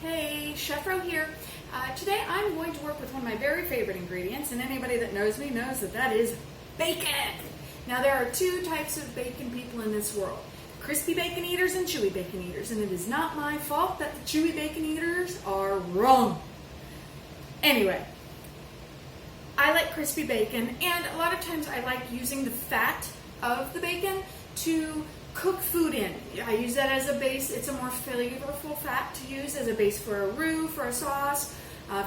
Hey, Chef Ro here. Today I'm going to work with one of my very favorite ingredients, and anybody that knows me knows that that is bacon. Now there are two types of bacon people in this world, crispy bacon eaters and chewy bacon eaters, and it is not my fault that the chewy bacon eaters are wrong. Anyway, I like crispy bacon, and a lot of times I like using the fat of the bacon to cook food in. I use that as a base. It's a more flavorful fat to use as a base for a roux, for a sauce,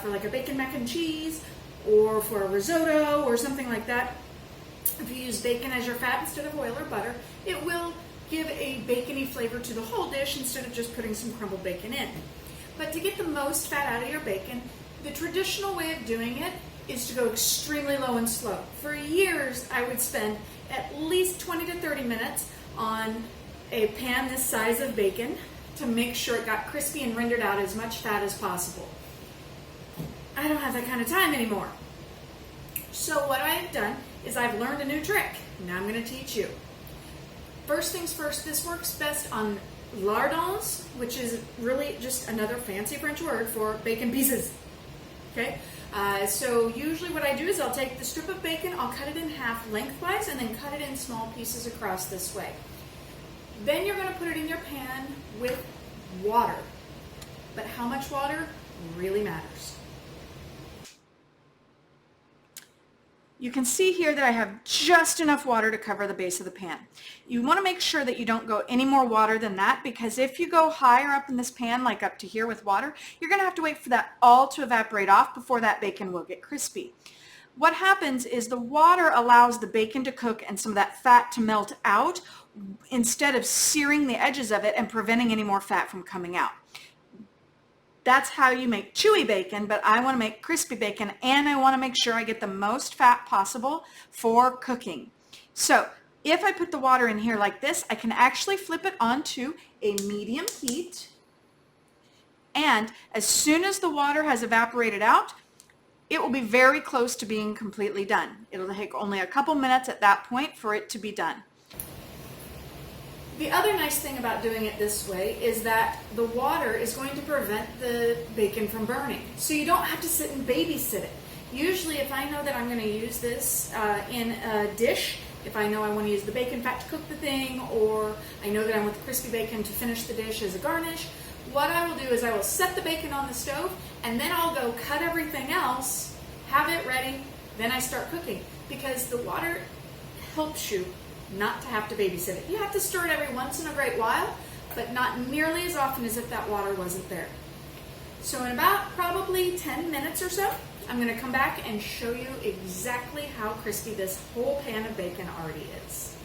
for like a bacon mac and cheese, or for a risotto or something like that. If you use bacon as your fat instead of oil or butter, it will give a bacony flavor to the whole dish instead of just putting some crumbled bacon in. But to get the most fat out of your bacon, the traditional way of doing it is to go extremely low and slow. For years, I would spend at least 20 to 30 minutes on a pan this size of bacon to make sure it got crispy and rendered out as much fat as possible. I don't have that kind of time anymore. So what I've done is I've learned a new trick. Now I'm going to teach you. First things first, this works best on lardons, which is really just another fancy French word for bacon pieces. Okay? So usually what I do is I'll take the strip of bacon, I'll cut it in half lengthwise, and then cut it in small pieces across this way. Then you're going to put it in your pan with water. But how much water really matters. You can see here that I have just enough water to cover the base of the pan. You want to make sure that you don't go any more water than that, because if you go higher up in this pan, like up to here with water, you're going to have to wait for that all to evaporate off before that bacon will get crispy. What happens is the water allows the bacon to cook and some of that fat to melt out instead of searing the edges of it and preventing any more fat from coming out. That's how you make chewy bacon, but I want to make crispy bacon, and I want to make sure I get the most fat possible for cooking. So if I put the water in here like this, I can actually flip it onto a medium heat, and as soon as the water has evaporated out, it will be very close to being completely done. It'll take only a couple minutes at that point for it to be done. The other nice thing about doing it this way is that the water is going to prevent the bacon from burning. So you don't have to sit and babysit it. Usually if I know that I'm going to use this in a dish, if I know I want to use the bacon fat to cook the thing, or I know that I want the crispy bacon to finish the dish as a garnish, what I will do is I will set the bacon on the stove, and then I'll go cut everything else, have it ready, then I start cooking. Because the water helps you not to have to babysit it. You have to stir it every once in a great while, but not nearly as often as if that water wasn't there. So in about probably 10 minutes or so, I'm going to come back and show you exactly how crispy this whole pan of bacon already is.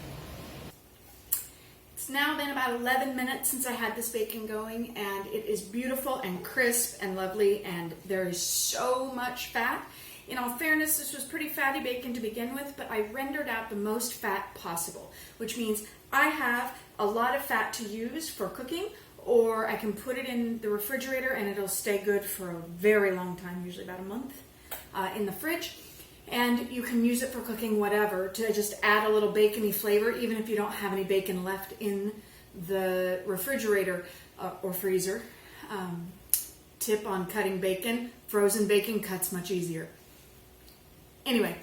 It's now been about 11 minutes since I had this bacon going, and it is beautiful and crisp and lovely, and there is so much fat. In all fairness, this was pretty fatty bacon to begin with, but I rendered out the most fat possible, which means I have a lot of fat to use for cooking, or I can put it in the refrigerator and it'll stay good for a very long time, usually about a month, in the fridge. And you can use it for cooking whatever, to just add a little bacony flavor, even if you don't have any bacon left in the refrigerator or freezer. Tip on cutting bacon: frozen bacon cuts much easier. Anyway,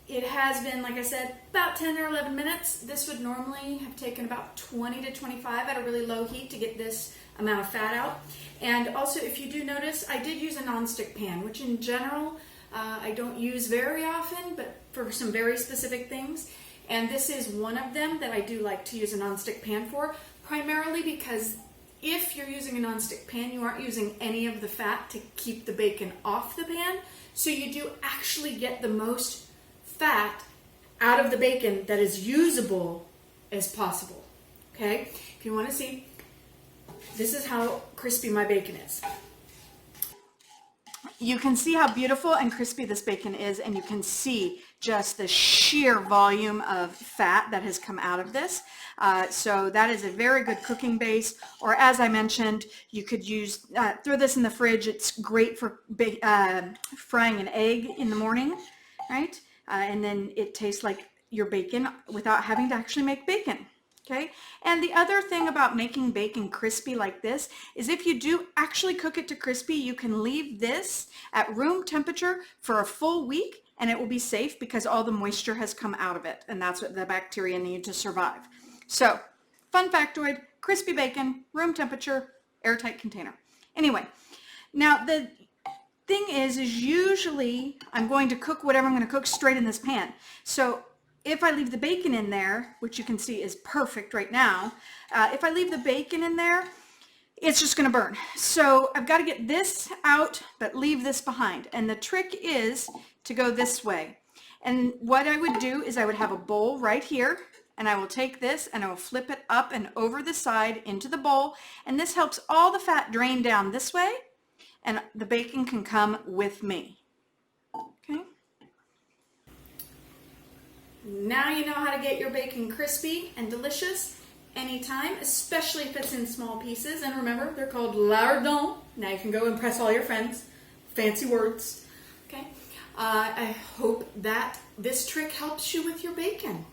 it has been, like I said, about 10 or 11 minutes. This would normally have taken about 20 to 25 at a really low heat to get this amount of fat out. And also, if you do notice, I did use a nonstick pan, which in general I don't use very often, but for some very specific things. And this is one of them that I do like to use a nonstick pan for, primarily because if you're using a nonstick pan, you aren't using any of the fat to keep the bacon off the pan. So you do actually get the most fat out of the bacon that is usable as possible. Okay? If you want to see, this is how crispy my bacon is. You can see how beautiful and crispy this bacon is, and you can see just the sheer volume of fat that has come out of this. So that is a very good cooking base, or as I mentioned, you could use, throw this in the fridge. It's great for frying an egg in the morning, right? And then it tastes like your bacon without having to actually make bacon. Okay, and the other thing about making bacon crispy like this is if you do actually cook it to crispy, you can leave this at room temperature for a full week and it will be safe because all the moisture has come out of it, and that's what the bacteria need to survive. So, fun factoid, crispy bacon, room temperature, airtight container. Anyway, now the thing is usually I'm going to cook whatever I'm going to cook straight in this pan. So if I leave the bacon in there, which you can see is perfect right now, if I leave the bacon in there, it's just going to burn. So I've got to get this out, but leave this behind. And the trick is to go this way. And what I would do is I would have a bowl right here, and I will take this and I will flip it up and over the side into the bowl. And this helps all the fat drain down this way, and the bacon can come with me. Okay. Now you know how to get your bacon crispy and delicious anytime, especially if it's in small pieces. And remember, they're called lardons. Now you can go impress all your friends. Fancy words. Okay. I hope that this trick helps you with your bacon.